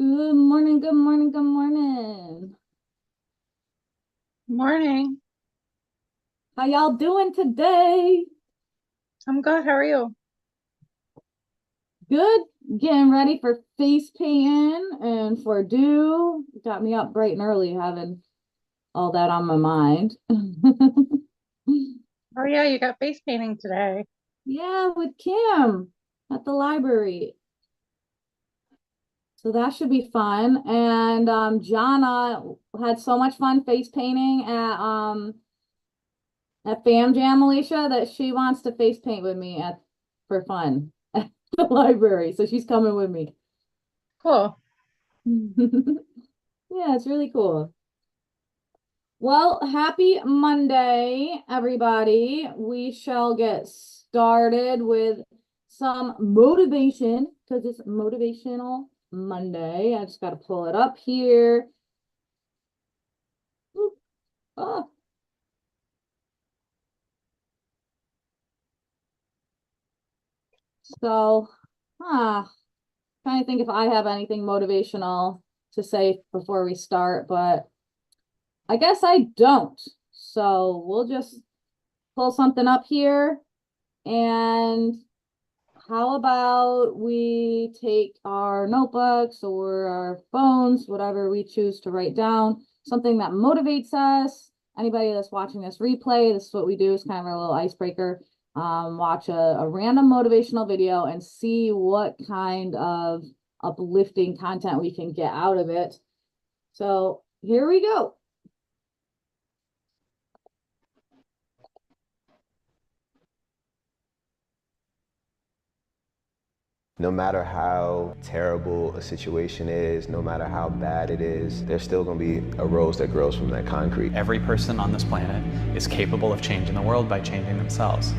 Good morning, good morning, good morning. Morning. How y'all doing today? I'm good. How are you? Good. Getting ready for face painting and for due. Got me up bright and early having all that on my mind. Oh yeah, you got face painting today. Yeah, with Kim at the library. So that should be fun. And Jana had so much fun face painting at Fam Jam, Alicia, that she wants to face paint with me at for fun at the library. So she's coming with me. Cool. Yeah, it's really cool. Well, happy Monday, everybody. We shall get started with some motivation because it's Motivational Monday. I just got to pull it up here. Oop, ah. So, trying to think if I have anything motivational to say before we start, but I guess I don't. So we'll just pull something up here. And how about we take our notebooks or our phones, whatever we choose to write down, something that motivates us. Anybody that's watching this replay, this is what we do, is kind of a little icebreaker. Watch a random motivational video and see what kind of uplifting content we can get out of it. So here we go. No matter how terrible a situation is, no matter how bad it is, there's still gonna be a rose that grows from that concrete. Every person on this planet is capable of changing the world by changing themselves.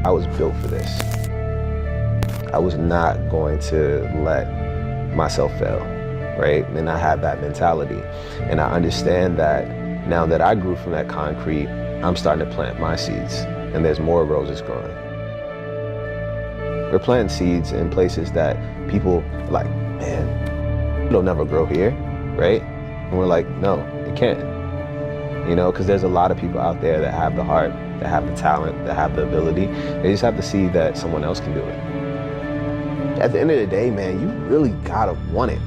I was built for this. I was not going to let myself fail, right? And I have that mentality. And I understand that now that I grew from that concrete, I'm starting to plant my seeds, and there's more roses growing. We're planting seeds in places that people are like, man, it'll never grow here, right? And we're like, no, it can't. You know, because there's a lot of people out there that have the heart, that have the talent, that have the ability. They just have to see that someone else can do it. At the end of the day, man, you really gotta want it.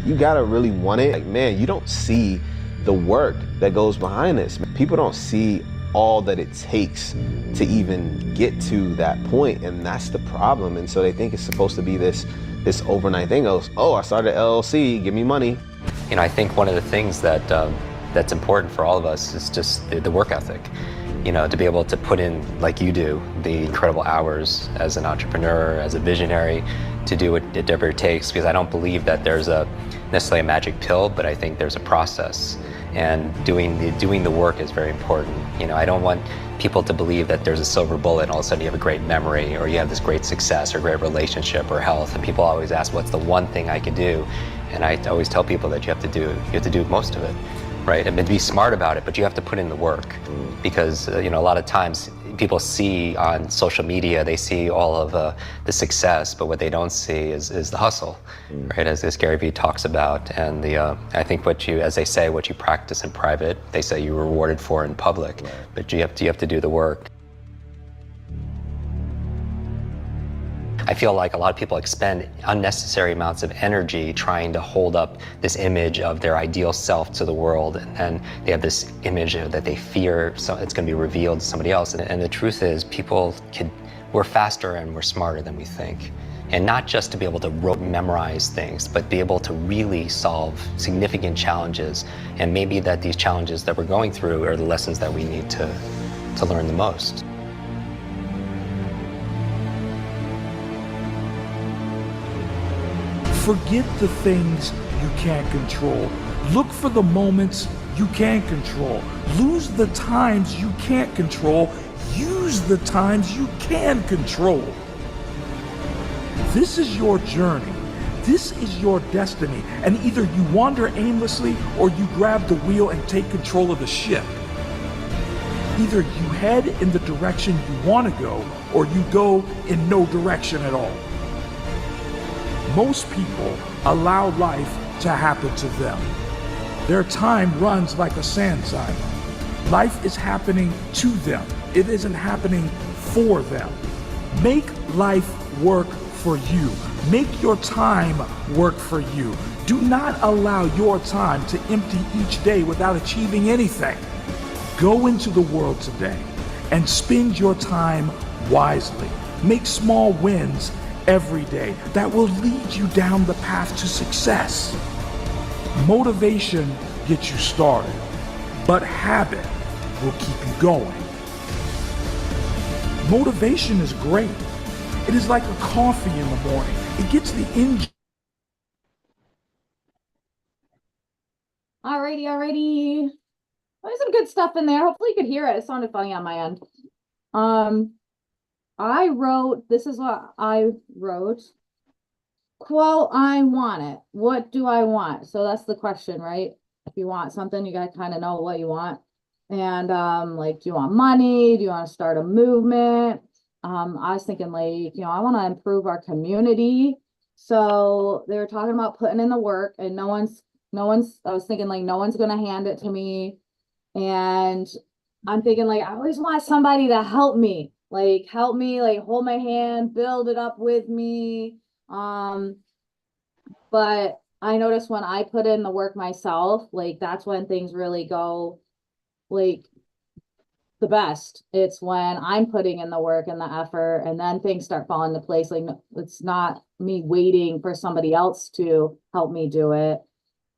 You gotta really want it. Like, man, you don't see the work that goes behind this. People don't see all that it takes to even get to that point, and that's the problem. And so they think it's supposed to be this overnight thing. Oh, I started an LLC, give me money. You know, I think one of the things that that's important for all of us is just the work ethic. You know, to be able to put in, like you do, the incredible hours as an entrepreneur, as a visionary, to do whatever it takes. Because I don't believe that there's necessarily a magic pill, but I think there's a process. And doing the work is very important. You know, I don't want people to believe that there's a silver bullet and all of a sudden you have a great memory or you have this great success or great relationship or health. And people always ask, what's the one thing I can do? And I always tell people that you have to do most of it, right? I mean, be smart about it, but you have to put in the work. Because you know, a lot of times people see on social media, they see all of the success, but what they don't see is the hustle, right? As Gary Vee talks about. And I think as they say, what you practice in private, they say you're rewarded for in public, right. But you have to do the work. I feel like a lot of people expend unnecessary amounts of energy trying to hold up this image of their ideal self to the world, and then they have this image that they fear so it's going to be revealed to somebody else. And the truth is, we're faster and we're smarter than we think. And not just to be able to memorize things, but be able to really solve significant challenges. And maybe that these challenges that we're going through are the lessons that we need to learn the most. Forget the things you can't control. Look for the moments you can control. Lose the times you can't control. Use the times you can control. This is your journey. This is your destiny. And either you wander aimlessly or you grab the wheel and take control of the ship. Either you head in the direction you want to go or you go in no direction at all. Most people allow life to happen to them. Their time runs like a sand timer. Life is happening to them. It isn't happening for them. Make life work for you. Make your time work for you. Do not allow your time to empty each day without achieving anything. Go into the world today and spend your time wisely. Make small wins every day that will lead you down the path to success. Motivation gets you started, but habit will keep you going. Motivation is great. It is like a coffee in the morning. It gets the engine. Alrighty. There's some good stuff in there. Hopefully you could hear it. It sounded funny on my end. I wrote, this is what I wrote. Quote, I want it. What do I want? So that's the question, right? If you want something, you gotta kind of know what you want. And like, do you want money? Do you want to start a movement? I was thinking like, I want to improve our community. So they were talking about putting in the work, and I was thinking like, no one's gonna hand it to me. And I'm thinking like, I always want somebody to help me, like hold my hand, build it up with me. But I noticed when I put in the work myself, like that's when things really go like the best. It's when I'm putting in the work and the effort, and then things start falling into place. Like it's not me waiting for somebody else to help me do it.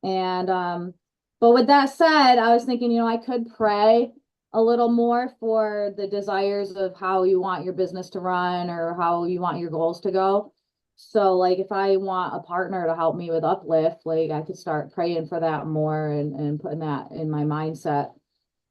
And but with that said, I was thinking, I could pray a little more for the desires of how you want your business to run or how you want your goals to go. So like if I want a partner to help me with Uplift, like I could start praying for that more and putting that in my mindset.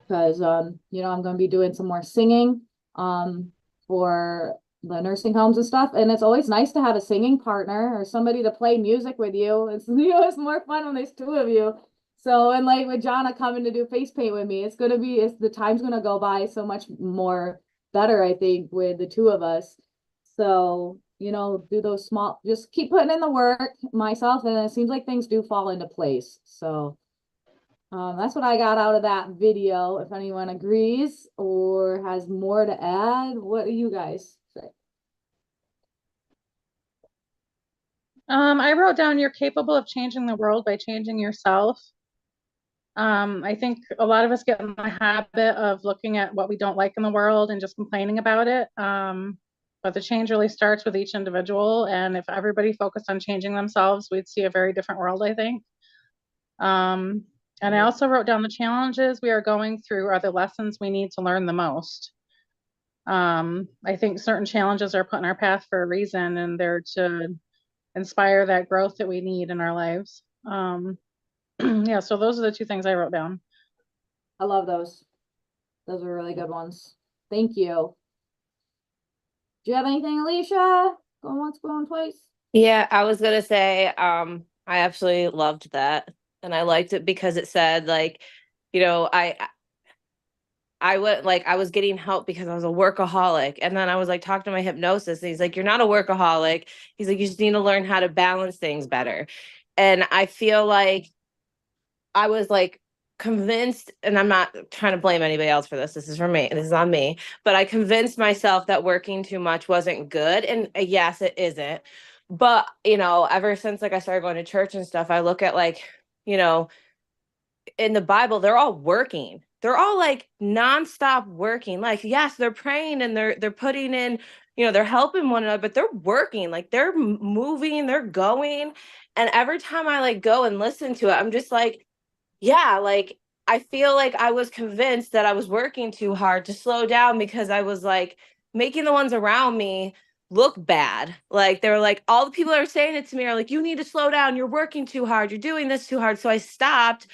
Because I'm going to be doing some more singing for the nursing homes and stuff. And it's always nice to have a singing partner or somebody to play music with you. It's it's more fun when there's two of you. So, and like with Jonna coming to do face paint with me, the time's gonna go by so much more better, I think, with the two of us. So, do those just keep putting in the work myself, and it seems like things do fall into place. So that's what I got out of that video. If anyone agrees or has more to add, what do you guys say? I wrote down you're capable of changing the world by changing yourself. I think a lot of us get in the habit of looking at what we don't like in the world and just complaining about it. But the change really starts with each individual. And if everybody focused on changing themselves, we'd see a very different world, I think. And I also wrote down the challenges we are going through are the lessons we need to learn the most. I think certain challenges are put in our path for a reason, and they're to inspire that growth that we need in our lives. Yeah, so those are the two things I wrote down. I love those. Those are really good ones. Thank you. Do you have anything, Alicia? Going once, going twice? Yeah, I was gonna say, I absolutely loved that. And I liked it because it said like, I went like I was getting help because I was a workaholic. And then I was like talking to my hypnosis, and he's like, you're not a workaholic. He's like, you just need to learn how to balance things better. And I feel like I was like convinced, and I'm not trying to blame anybody else for this. This is for me. This is on me. But I convinced myself that working too much wasn't good. And yes, it isn't. But, ever since like I started going to church and stuff, I look at like, in the Bible, they're all working. They're all like nonstop working. Like, yes, they're praying and they're putting in, they're helping one another, but they're working. Like they're moving, they're going. And every time I like go and listen to it, I'm just like, yeah, like I feel like I was convinced that I was working too hard to slow down because I was like making the ones around me look bad. Like they were like, all the people that are saying it to me are like, you need to slow down. You're working too hard. You're doing this too hard. So I stopped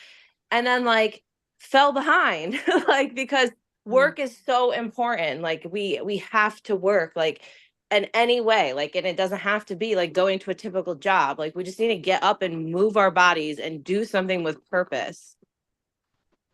and then like fell behind like because work is so important. Like we have to work like in any way, like, and it doesn't have to be like going to a typical job. Like we just need to get up and move our bodies and do something with purpose.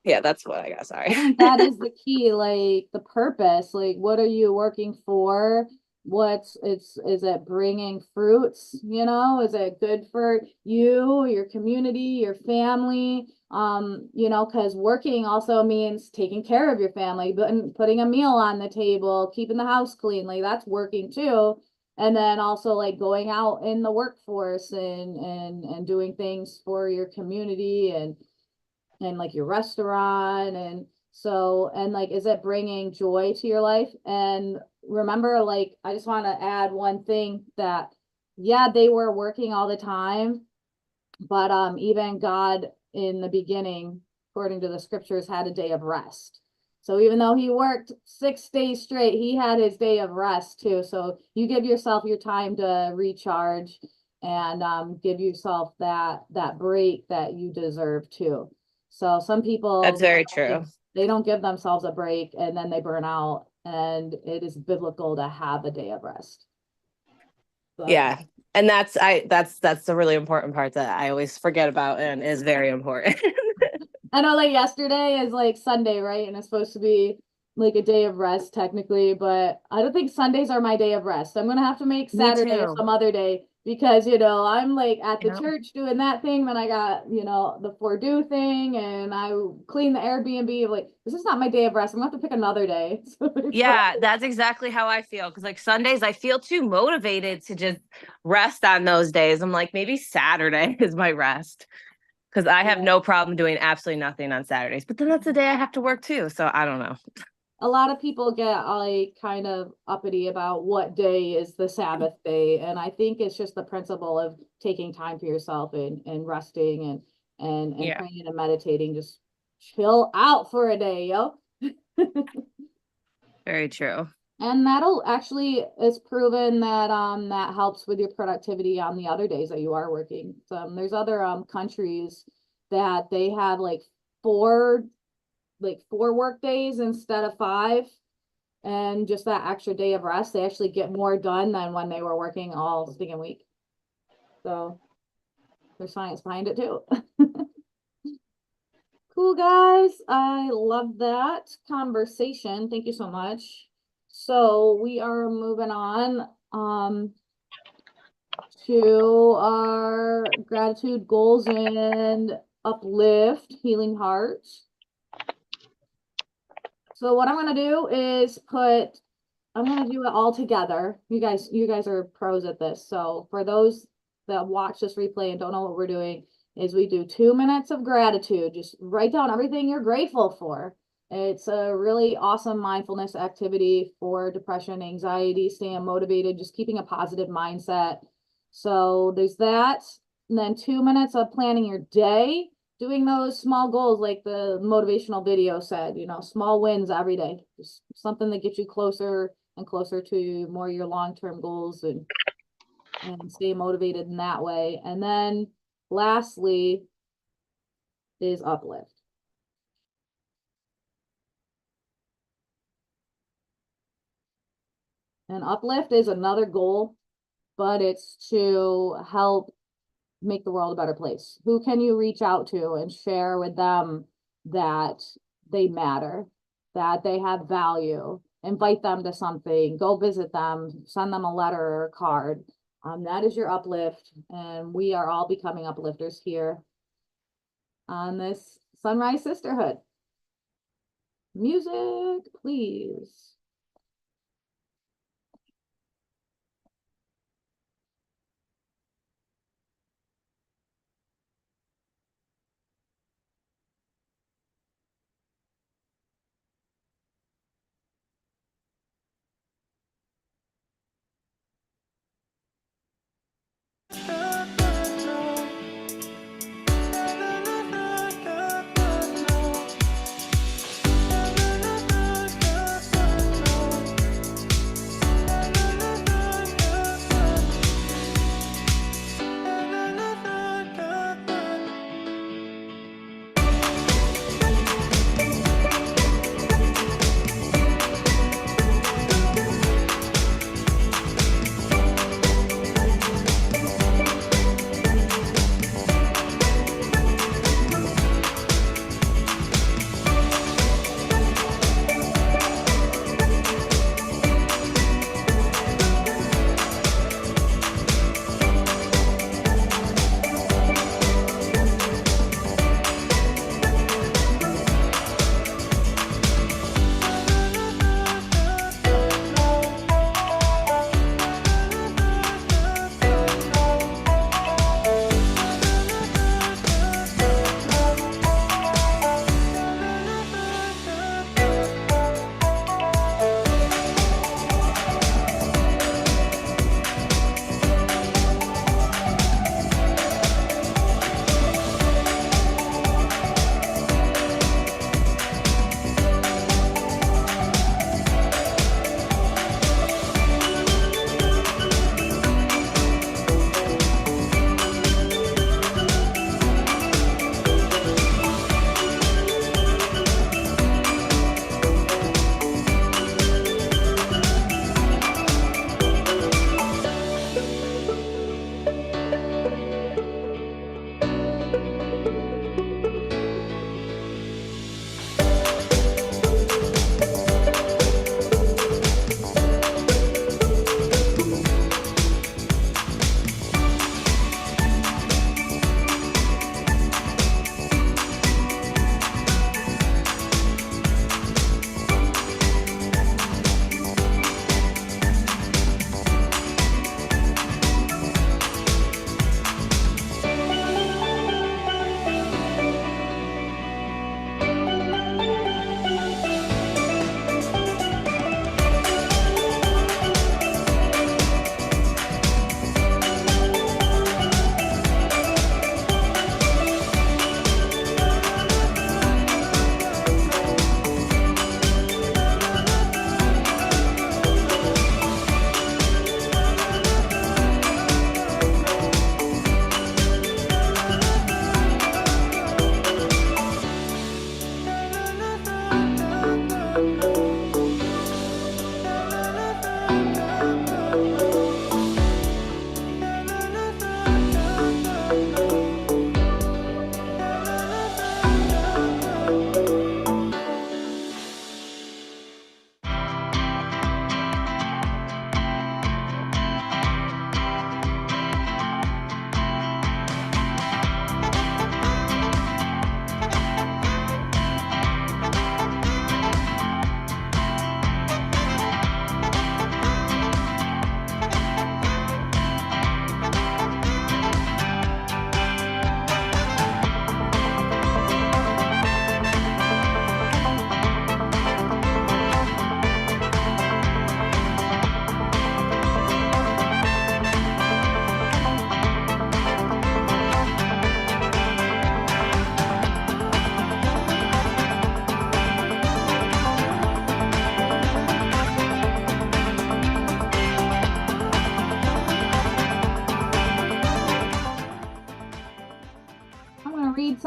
Yeah, that's what I got. Sorry. I think that is the key, like the purpose, like what are you working for? is it bringing fruits, you know? Is it good for you, your community, your family? You know, because working also means taking care of your family, but putting a meal on the table, keeping the house clean, like that's working too. And then also like going out in the workforce and doing things for your community and like your restaurant. And so, and like, is it bringing joy to your life? And remember, like, I just want to add one thing that, yeah, they were working all the time, but even God in the beginning, according to the scriptures, had a day of rest. So even though he worked 6 days straight, he had his day of rest too. So you give yourself your time to recharge and give yourself that break that you deserve too. So some people, That's very true. they don't give themselves a break and then they burn out. And it is biblical to have a day of rest. So Yeah. And that's the really important part that I always forget about and is very important. I know like yesterday is like Sunday, right? And it's supposed to be like a day of rest technically, but I don't think Sundays are my day of rest. I'm gonna have to make Me Saturday too. some other day because you know I'm like at the Yep. church doing that thing, then I got you know the for do thing, and I clean the Airbnb. Like this is not my day of rest. I'm gonna have to pick another day. Yeah, that's exactly how I feel. Because like Sundays, I feel too motivated to just rest on those days. I'm like, maybe Saturday is my rest. Because I have Yeah. no problem doing absolutely nothing on Saturdays. But then that's the day I have to work too. So I don't know. A lot of people get like kind of uppity about what day is the Sabbath day. And I think it's just the principle of taking time for yourself and resting and Yeah. praying and meditating. Just chill out for a day, yo. Very true. And that'll actually it's proven that that helps with your productivity on the other days that you are working. So there's other countries that they have four four work days instead of 5, and just that extra day of rest, they actually get more done than when they were working all stinking week. So there's science behind it too. Cool, guys. I love that conversation. Thank you so much. So we are moving on to our gratitude goals and uplift healing hearts. So what I'm gonna do is I'm gonna do it all together. You guys are pros at this. So for those that watch this replay and don't know what we're doing, is we do 2 minutes of gratitude. Just write down everything you're grateful for. It's a really awesome mindfulness activity for depression, anxiety, staying motivated, just keeping a positive mindset. So there's that. And then 2 minutes of planning your day, doing those small goals like the motivational video said, you know, small wins every day, just something that gets you closer and closer to more your long-term goals and stay motivated in that way. And then lastly is uplift. And uplift is another goal, but it's to help make the world a better place. Who can you reach out to and share with them that they matter, that they have value? Invite them to something, go visit them, send them a letter or a card. That is your uplift, and we are all becoming uplifters here on this Sunrise Sisterhood. Music, please.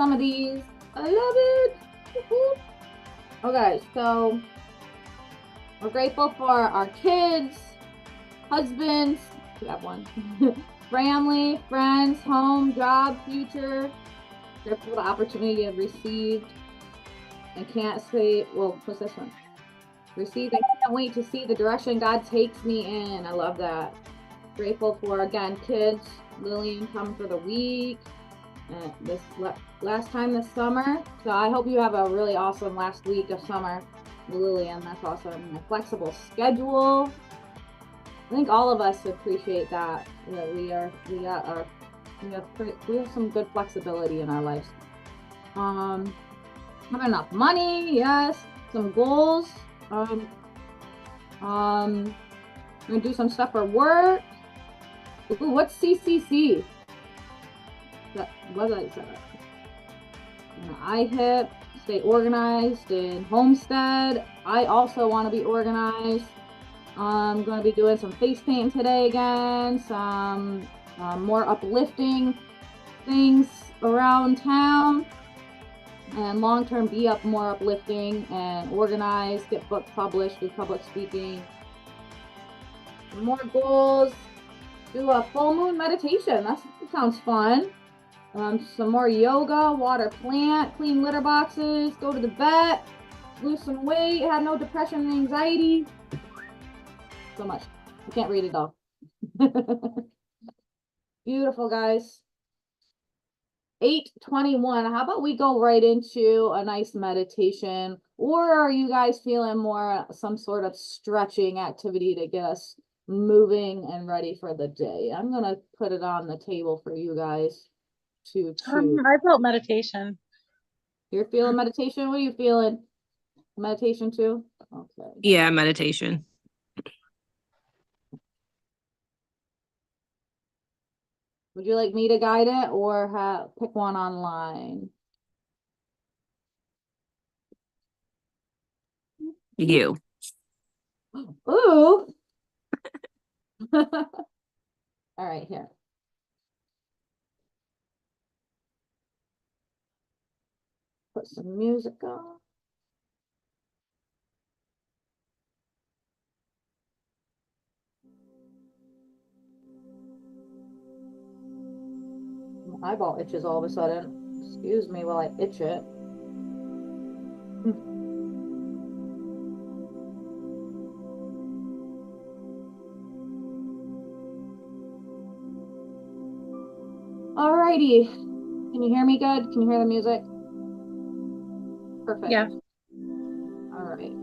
some of these. I love it. Okay, so we're grateful for our kids, husbands, we have one, family, friends, home, job, future. Grateful for the opportunity I've received and can't say, well, what's this one? Received, I can't wait to see the direction God takes me in. I love that. Grateful for, again, kids, Lillian coming for the week. This last time this summer. So I hope you have a really awesome last week of summer, Lillian. That's awesome. A flexible schedule. I think all of us appreciate that. That we have some good flexibility in our lives. Have enough money, yes. Some goals. I'm gonna do some stuff for work. Ooh, what's CCC? What did I say? IHIP, stay organized in Homestead. I also want to be organized. I'm going to be doing some face painting today again, some more uplifting things around town, and long-term be up more uplifting and organized, get books published, do public speaking. More goals, do a full moon meditation. That sounds fun. Some more yoga, water plant, clean litter boxes, go to the vet, lose some weight, have no depression and anxiety. So much. I can't read it all. Beautiful, guys. 8:21. How about we go right into a nice meditation? Or are you guys feeling more some sort of stretching activity to get us moving and ready for the day? I'm going to put it on the table for you guys. I felt meditation. You're feeling meditation? What are you feeling? Meditation too? Okay. Yeah, meditation. Would you like me to guide it or pick one online? You. Ooh. All right, here. Put some music on. My eyeball itches all of a sudden. Excuse me while I itch it. Alrighty. Can you hear me good? Can you hear the music? Perfect. Yeah. All right.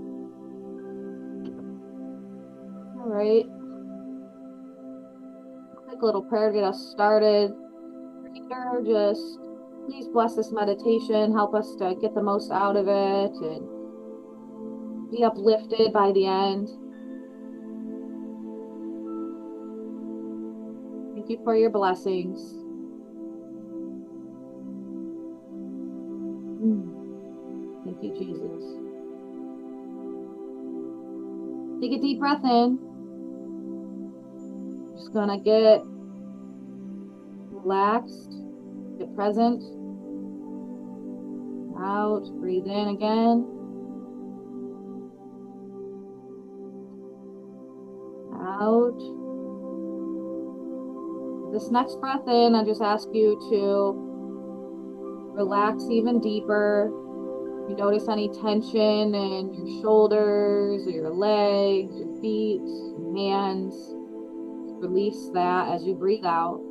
All right. Quick little prayer to get us started. Reader, just please bless this meditation. Help us to get the most out of it and be uplifted by the end. Thank you for your blessings. Thank you, Jesus. Take a deep breath in. Just gonna get relaxed, get present. Out, breathe in again. Out. This next breath in, I just ask you to relax even deeper. You notice any tension in your shoulders or your legs, your feet, your hands. Release that as you breathe out.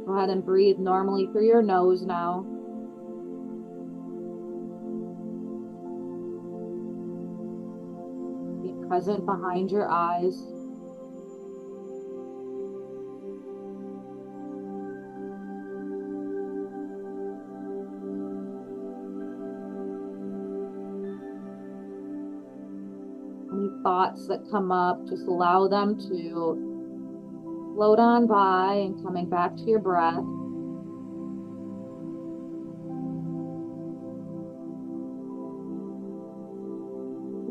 Go ahead and breathe normally through your nose now. Be present behind your eyes. Any thoughts that come up, just allow them to float on by and coming back to your breath.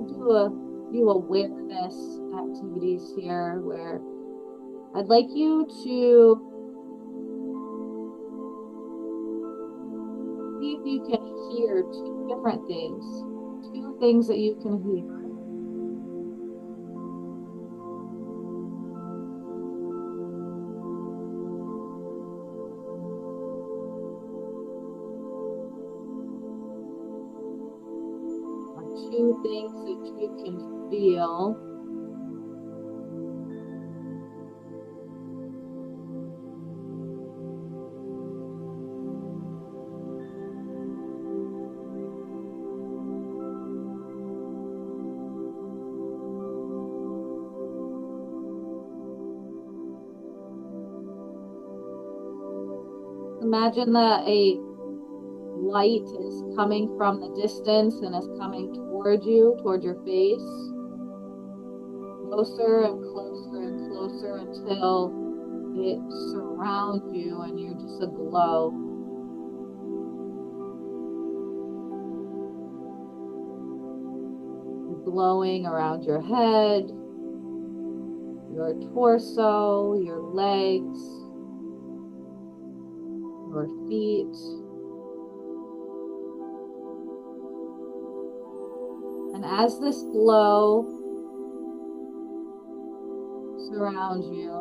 Do a few awareness activities here where I'd like you to see if you can hear two different things, two things that you can hear. Two things that you can feel. Imagine that a light is coming from the distance and is coming toward you, toward your face, closer and closer and closer until it surrounds you and you're just aglow. You're glowing around your head, your torso, your legs, your feet. And as this glow surrounds you,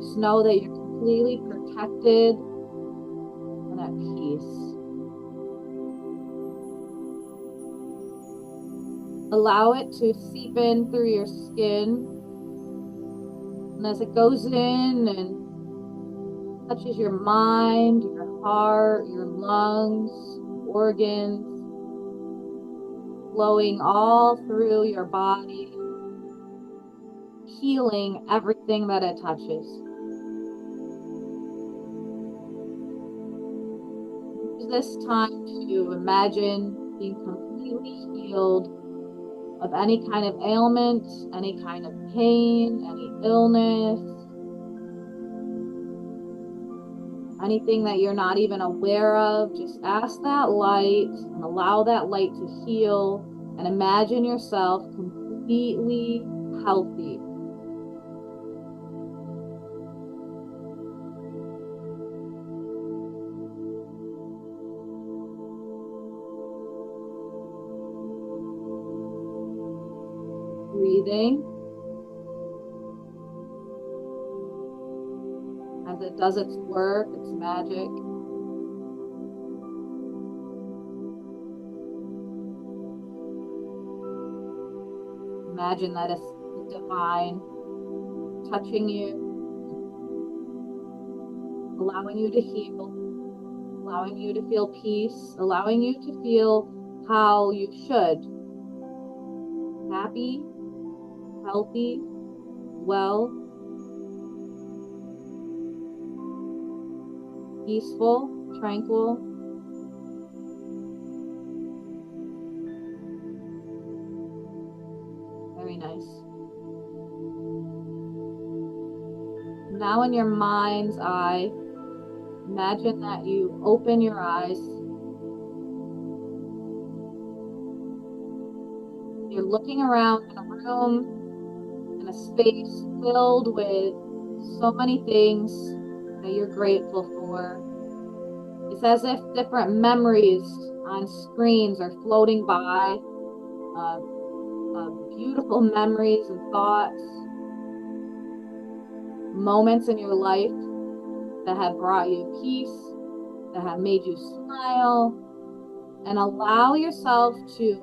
just know that you're completely protected and at peace. Allow it to seep in through your skin. And as it goes in and touches your mind, your heart, your lungs, organs, flowing all through your body, healing everything that it touches. Use this time to imagine being completely healed of any kind of ailment, any kind of pain, any illness, anything that you're not even aware of. Just ask that light and allow that light to heal, and imagine yourself completely healthy. Breathing as it does its work, its magic. Imagine that it's divine touching you, allowing you to heal, allowing you to feel peace, allowing you to feel how you should. Happy, healthy, well, peaceful, tranquil. Very nice. Now in your mind's eye, imagine that you open your eyes. You're looking around in a room, in a space filled with so many things that you're grateful for. It's as if different memories on screens are floating by, beautiful memories and thoughts, moments in your life that have brought you peace, that have made you smile, and allow yourself to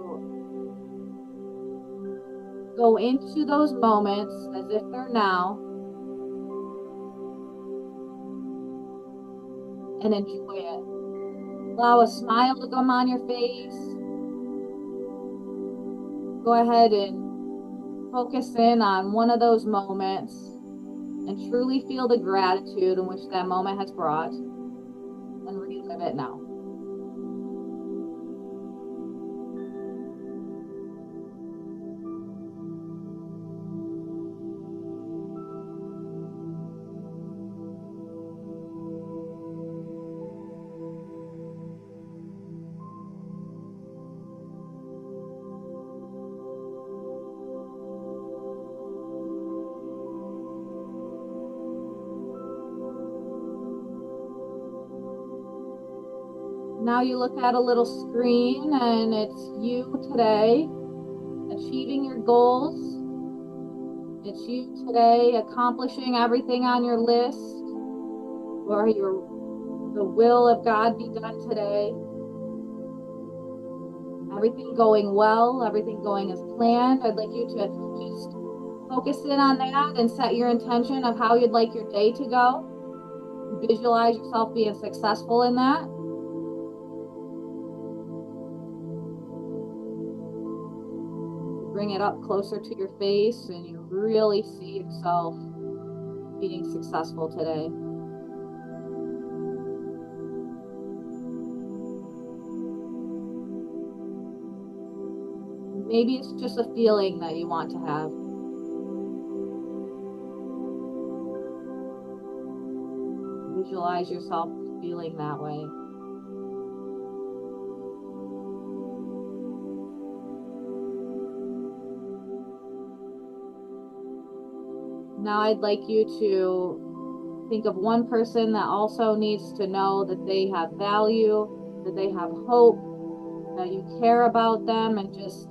go into those moments as if they're now and enjoy it. Allow a smile to come on your face. Go ahead and focus in on one of those moments and truly feel the gratitude in which that moment has brought, and relive it now. Now you look at a little screen and it's you today achieving your goals. It's you today accomplishing everything on your list, or the will of God be done today. Everything going well, everything going as planned. I'd like you to just focus in on that and set your intention of how you'd like your day to go. Visualize yourself being successful in that. Bring it up closer to your face and you really see yourself being successful today. Maybe it's just a feeling that you want to have. Visualize yourself feeling that way. Now I'd like you to think of one person that also needs to know that they have value, that they have hope, that you care about them, and just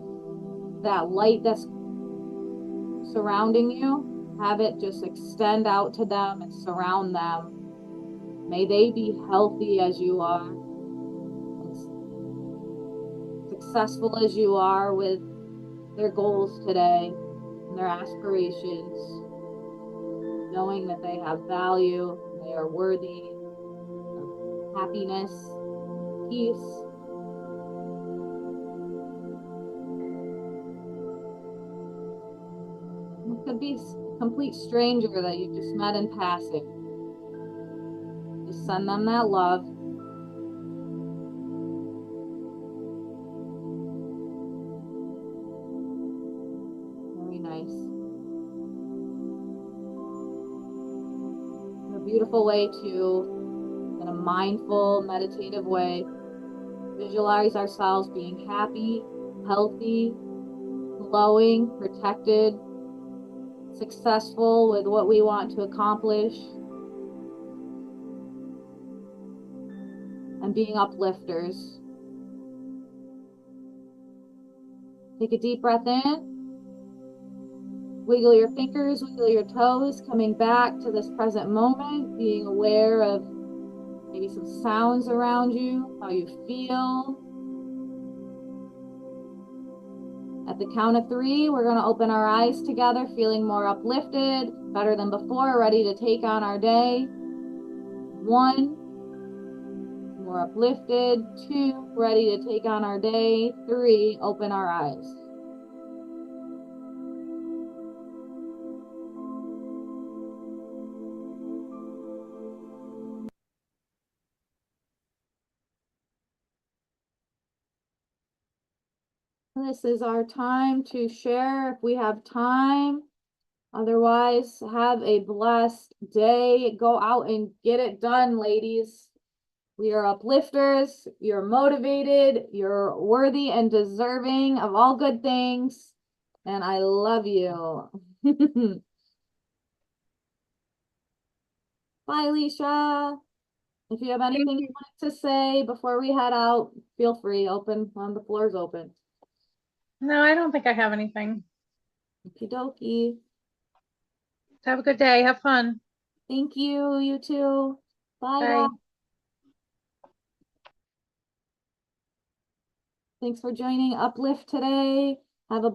that light that's surrounding you, have it just extend out to them and surround them. May they be healthy as you are, as successful as you are with their goals today and their aspirations, knowing that they have value, they are worthy of happiness, peace. It could be a complete stranger that you just met in passing. Just send them that love. Very nice. A beautiful way to, in a mindful, meditative way, visualize ourselves being happy, healthy, glowing, protected, successful with what we want to accomplish, and being uplifters. Take a deep breath in. Wiggle your fingers, wiggle your toes, coming back to this present moment, being aware of maybe some sounds around you, how you feel. At the count of 3, we're going to open our eyes together, feeling more uplifted, better than before, ready to take on our day. 1, more uplifted. 2, ready to take on our day. 3, open our eyes. This is our time to share if we have time. Otherwise, have a blessed day. Go out and get it done, ladies. We are uplifters. You're motivated. You're worthy and deserving of all good things. And I love you. Bye, Alicia. If you have anything you want to say before we head out, feel free. The floor is open. No, I don't think I have anything. Okie dokie. Have a good day. Have fun. Thank you. You too. Bye. Bye. Y'all. Thanks for joining Uplift today. Have a